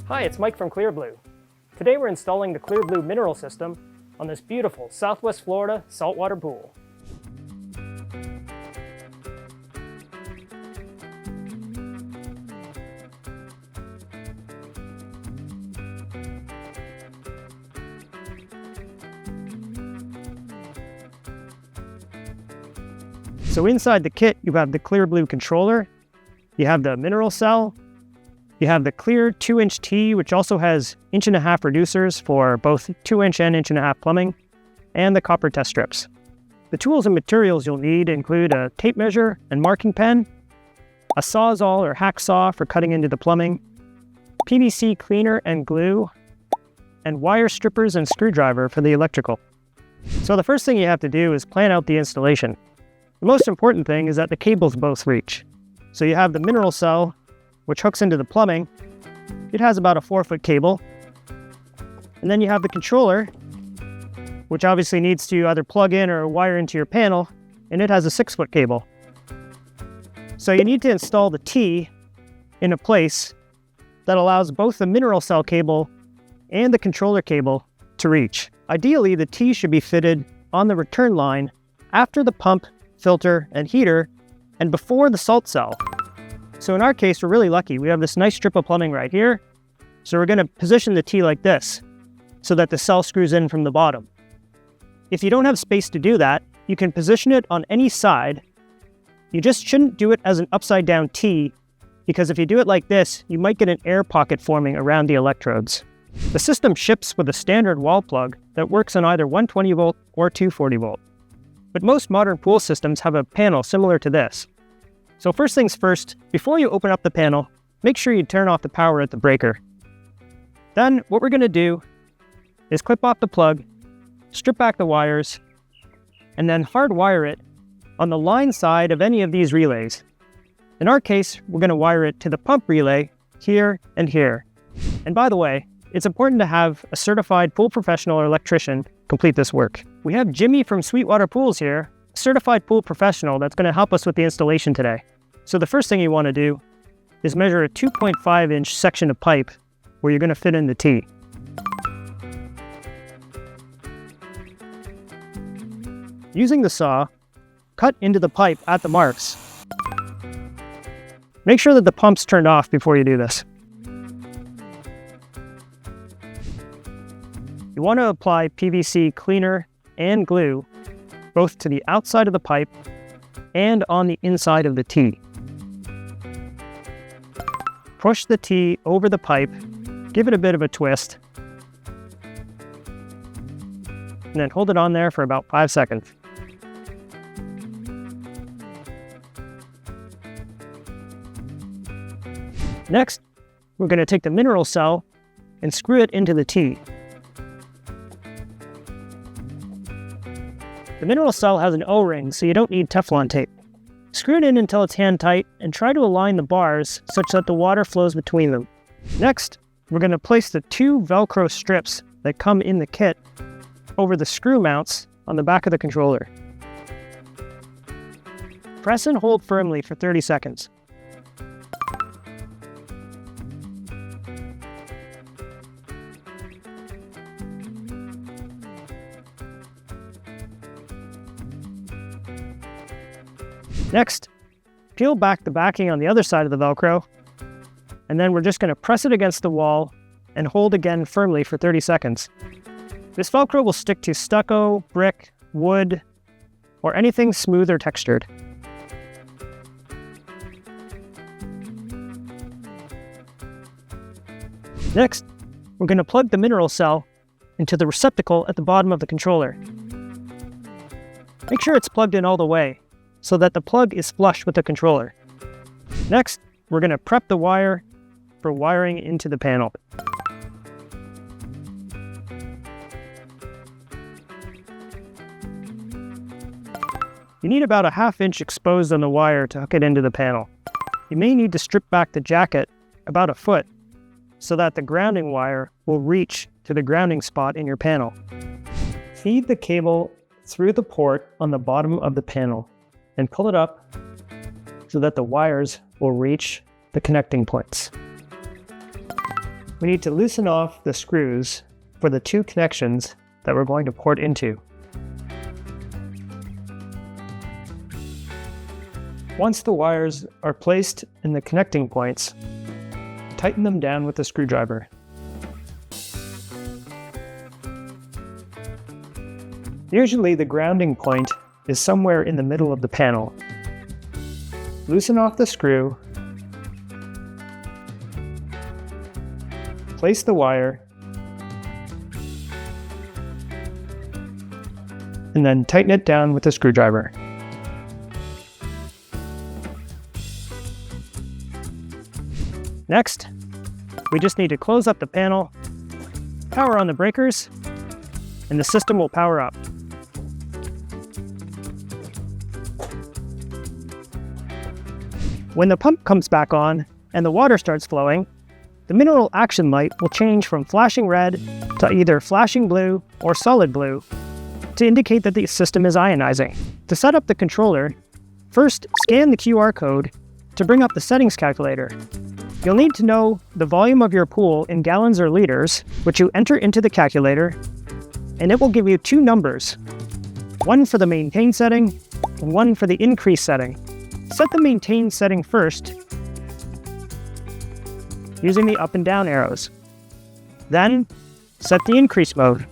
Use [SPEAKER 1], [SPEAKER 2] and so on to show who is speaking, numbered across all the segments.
[SPEAKER 1] Hi, it's Mike from ClearBlue. Today we're installing the ClearBlue Mineral System on this beautiful Southwest Florida saltwater pool. So inside the kit, you have the ClearBlue controller, you have the mineral cell, you have the clear 2-inch tee, which also has 1.5-inch reducers for both 2-inch and 1.5-inch plumbing, and the copper test strips. The tools and materials you'll need include a tape measure and marking pen, a sawzall or hacksaw for cutting into the plumbing, PVC cleaner and glue, and wire strippers and screwdriver for the electrical. So the first thing you have to do is plan out the installation. The most important thing is that the cables both reach. So you have the mineral cell, which hooks into the plumbing. It has about a 4-foot cable. And then you have the controller, which obviously needs to either plug in or wire into your panel, and it has a 6-foot cable. So you need to install the tee in a place that allows both the mineral cell cable and the controller cable to reach. Ideally, the tee should be fitted on the return line after the pump, filter, and heater, and before the salt cell. So in our case, we're really lucky. We have this nice strip of plumbing right here. So we're going to position the tee like this so that the cell screws in from the bottom. If you don't have space to do that, you can position it on any side. You just shouldn't do it as an upside down tee, because if you do it like this, you might get an air pocket forming around the electrodes. The system ships with a standard wall plug that works on either 120 volt or 240 volt. But most modern pool systems have a panel similar to this. So first things first, before you open up the panel, make sure you turn off the power at the breaker. Then what we're going to do is clip off the plug, strip back the wires, and then hardwire it on the line side of any of these relays. In our case, we're going to wire it to the pump relay here and here. And by the way, it's important to have a certified pool professional or electrician complete this work. We have Jimmy from Sweetwater Pools here, a certified pool professional that's going to help us with the installation today. So the first thing you want to do is measure a 2.5-inch section of pipe where you're going to fit in the tee. Using the saw, cut into the pipe at the marks. Make sure that the pump's turned off before you do this. You want to apply PVC cleaner and glue both to the outside of the pipe and on the inside of the tee. Push the tee over the pipe, give it a bit of a twist, and then hold it on there for about 5 seconds. Next, we're going to take the mineral cell and screw it into the tee. The mineral cell has an O-ring, so you don't need Teflon tape. Screw it in until it's hand tight and try to align the bars such that the water flows between them. Next, we're going to place the 2 Velcro strips that come in the kit over the screw mounts on the back of the controller. Press and hold firmly for 30 seconds. Next, peel back the backing on the other side of the Velcro, and then we're just going to press it against the wall and hold again firmly for 30 seconds. This Velcro will stick to stucco, brick, wood, or anything smooth or textured. Next, we're going to plug the mineral cell into the receptacle at the bottom of the controller. Make sure it's plugged in all the way, so that the plug is flush with the controller. Next, we're going to prep the wire for wiring into the panel. You need about a 1/2 inch exposed on the wire to hook it into the panel. You may need to strip back the jacket about 1 foot so that the grounding wire will reach to the grounding spot in your panel. Feed the cable through the port on the bottom of the panel and pull it up so that the wires will reach the connecting points. we need to loosen off the screws for the 2 connections that we're going to port into. Once the wires are placed in the connecting points, tighten them down with a screwdriver. Usually the grounding point is somewhere in the middle of the panel. Loosen off the screw, place the wire, and then tighten it down with a screwdriver. Next, we just need to close up the panel, power on the breakers, and the system will power up. When the pump comes back on and the water starts flowing, the mineral action light will change from flashing red to either flashing blue or solid blue to indicate that the system is ionizing. To set up the controller, first scan the QR code to bring up the settings calculator. You'll need to know the volume of your pool in gallons or liters, which you enter into the calculator, and it will give you 2 numbers, one for the maintain setting and one for the increase setting. Set the maintain setting first using the up and down arrows. Then, set the increase mode.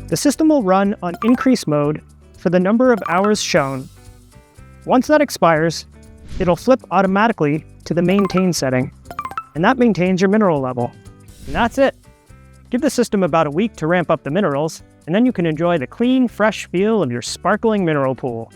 [SPEAKER 1] The system will run on increase mode for the number of hours shown. Once that expires, it'll flip automatically to the maintain setting, and that maintains your mineral level. And that's it. Give the system about a week to ramp up the minerals, and then you can enjoy the clean, fresh feel of your sparkling mineral pool.